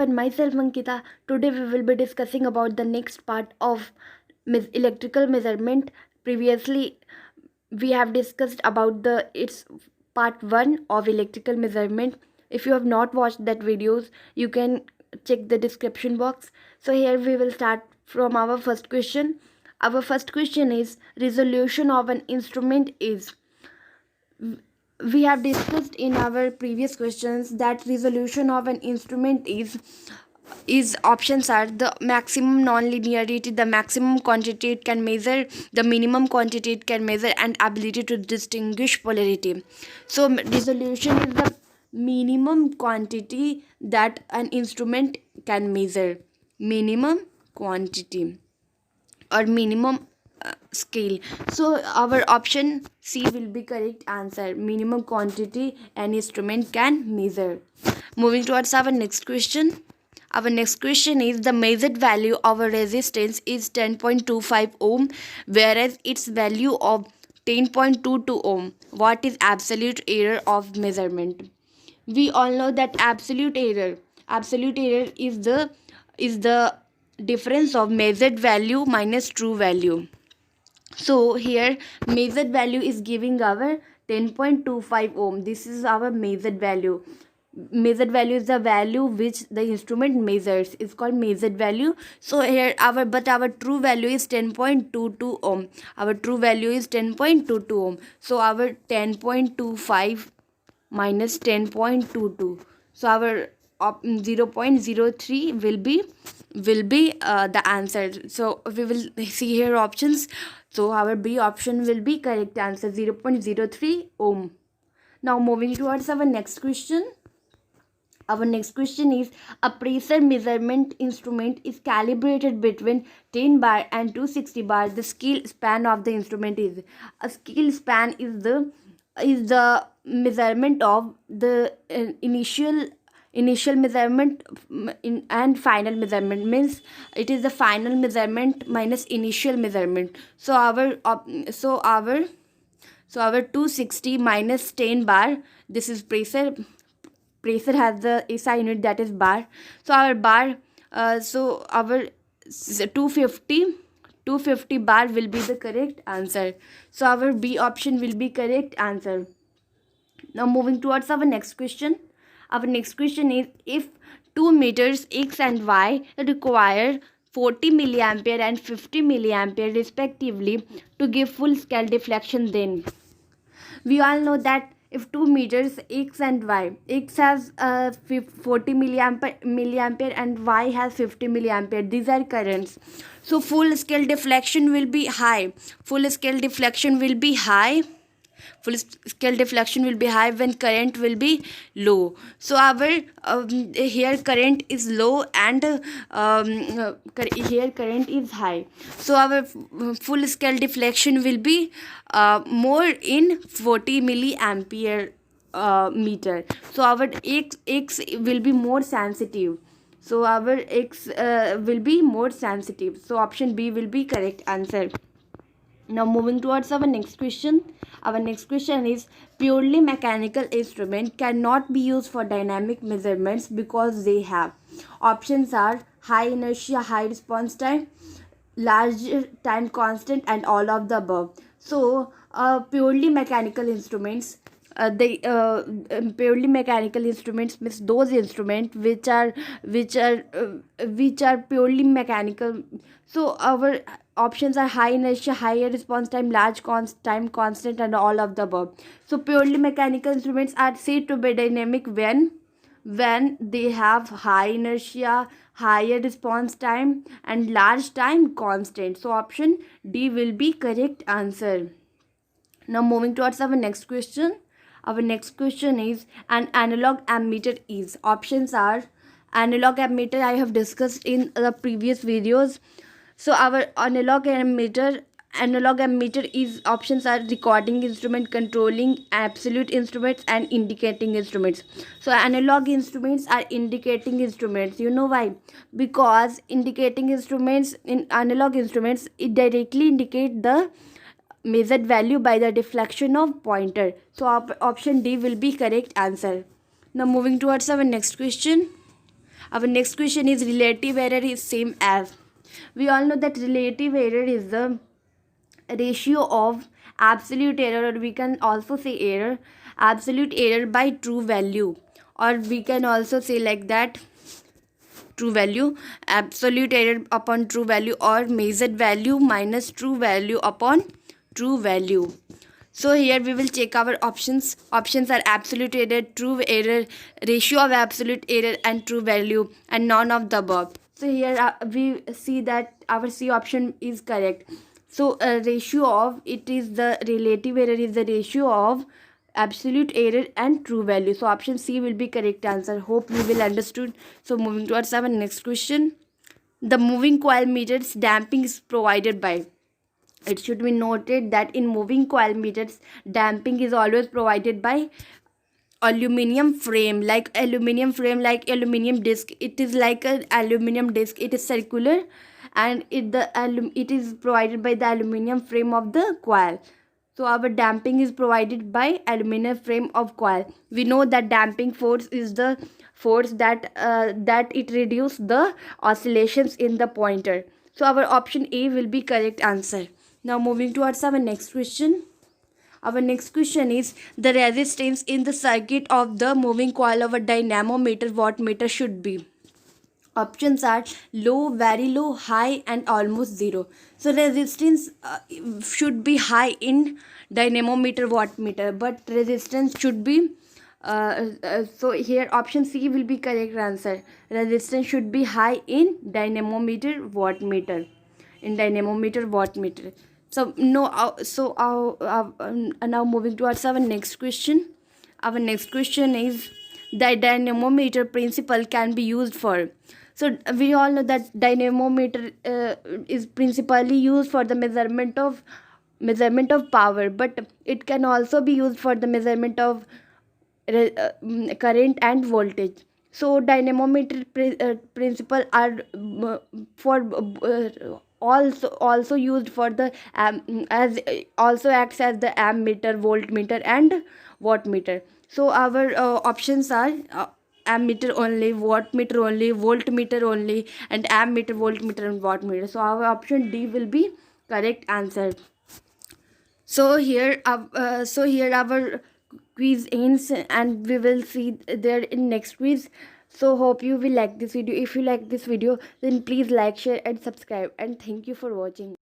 and myself Ankita. Today we will be discussing about the next part of electrical measurement. Previously we have discussed about the its part 1 of electrical measurement. If you have not watched that videos, you can check the description box. So here we will start from our first question. Our first question is resolution of an instrument is. We have discussed in our previous questions that resolution of an instrument is options are the maximum non-linearity, the maximum quantity it can measure, the minimum quantity it can measure, and ability to distinguish polarity. So resolution is the minimum quantity that an instrument can measure, minimum quantity or minimum scale. So our option C will be correct answer, minimum quantity an instrument can measure. Moving towards our next question. Our next question is the measured value of a resistance is 10.25 ohm, whereas its value of 10.22 ohm. What is absolute error of measurement? We all know that absolute error is the difference of measured value minus true value. So here measured value is giving our 10.25 ohm. This is our measured value. Measured value is the value which the instrument measures. It's called measured value. So here our true value is 10.22 ohm. Our true value is 10.22 ohm. So our 10.25 minus 10.22. So our 0.03 will be the answer. So we will see here options. So our B option will be correct answer, 0.03 ohm. Now moving towards our next question. Our next question is a pressure measurement instrument is calibrated between 10 bar and 260 bar. The scale span of the instrument is, a scale span is the measurement of the initial measurement and final measurement, means it is the final measurement minus initial measurement. So our 260 minus 10 bar, this is pressure has the SI unit, that is bar. So our bar so our 250 bar will be the correct answer. So our B option will be correct answer. Now moving towards our next question. Our next question is, if 2 meters X and Y require 40 milliampere and 50 milliampere respectively to give full scale deflection, then we all know that if 2 meters X and Y, X has 40 milliampere and Y has 50 milliampere, these are currents. So full scale deflection will be high. Full scale deflection will be high when current will be low. So our here current is low and here current is high. So our full scale deflection will be more in 40 milliampere meter. So our x will be more sensitive. So our x will be more sensitive. So option B will be correct answer. Now moving towards our next question. Our next question is, purely mechanical instrument cannot be used for dynamic measurements because they have. Options are high inertia, high response time, large time constant, and all of the above. So purely mechanical instruments, purely mechanical instruments means those instruments which are purely mechanical. So our options are high inertia, higher response time, large time constant, and all of the above. So purely mechanical instruments are said to be dynamic when they have high inertia, higher response time, and large time constant. So option D will be correct answer. Now moving towards our next question. Our next question is, an analog ammeter is. Options are analog ammeter I have discussed in the previous videos. So our analog ammeter is, options are recording instrument, controlling absolute instruments, and indicating instruments. So analog instruments are indicating instruments. You know why? Because indicating instruments, in analog instruments, it directly indicate the measured value by the deflection of pointer. So option D will be correct answer. Now moving towards our next question. Our next question is relative error is same as. We all know that relative error is the ratio of absolute error, or we can also say error, absolute error by true value, or we can also say like that, true value, absolute error upon true value, or measured value minus true value upon true value. So here we will check our options. Options are absolute error, true error, ratio of absolute error, and true value, and none of the above. So here we see that our C option is correct. So ratio of, it is the relative error is the ratio of absolute error and true value. So option C will be correct answer. Hope you will understood. So moving towards our next question. The moving coil meters damping is provided by. It should be noted that in moving coil meters, damping is always provided by aluminum frame, like aluminum disc. It is like an aluminum disc. It is circular, and it is provided by the aluminum frame of the coil. So our damping is provided by aluminum frame of coil. We know that damping force is the force that it reduce the oscillations in the pointer. So our option A will be correct answer. Now moving towards our next question. Our next question is the resistance in the circuit of the moving coil of a dynamometer wattmeter should be. Options are low, very low, high, and almost zero. So resistance should be high in dynamometer wattmeter, but resistance should be so here option C will be correct answer. Resistance should be high in dynamometer wattmeter. So no, now moving towards our next question. Our next question is the dynamometer principle can be used for. So we all know that dynamometer is principally used for the measurement of power, but it can also be used for the measurement of current and voltage. So dynamometer principle are for also used for the as also acts as the ammeter, voltmeter, and wattmeter. So our options are ammeter only, wattmeter only, voltmeter only, and ammeter, voltmeter, and wattmeter. So our option D will be correct answer. So here our quiz ends, and we will see there in next quiz. So hope you will like this video. If you like this video, then please like, share, and subscribe, and thank you for watching.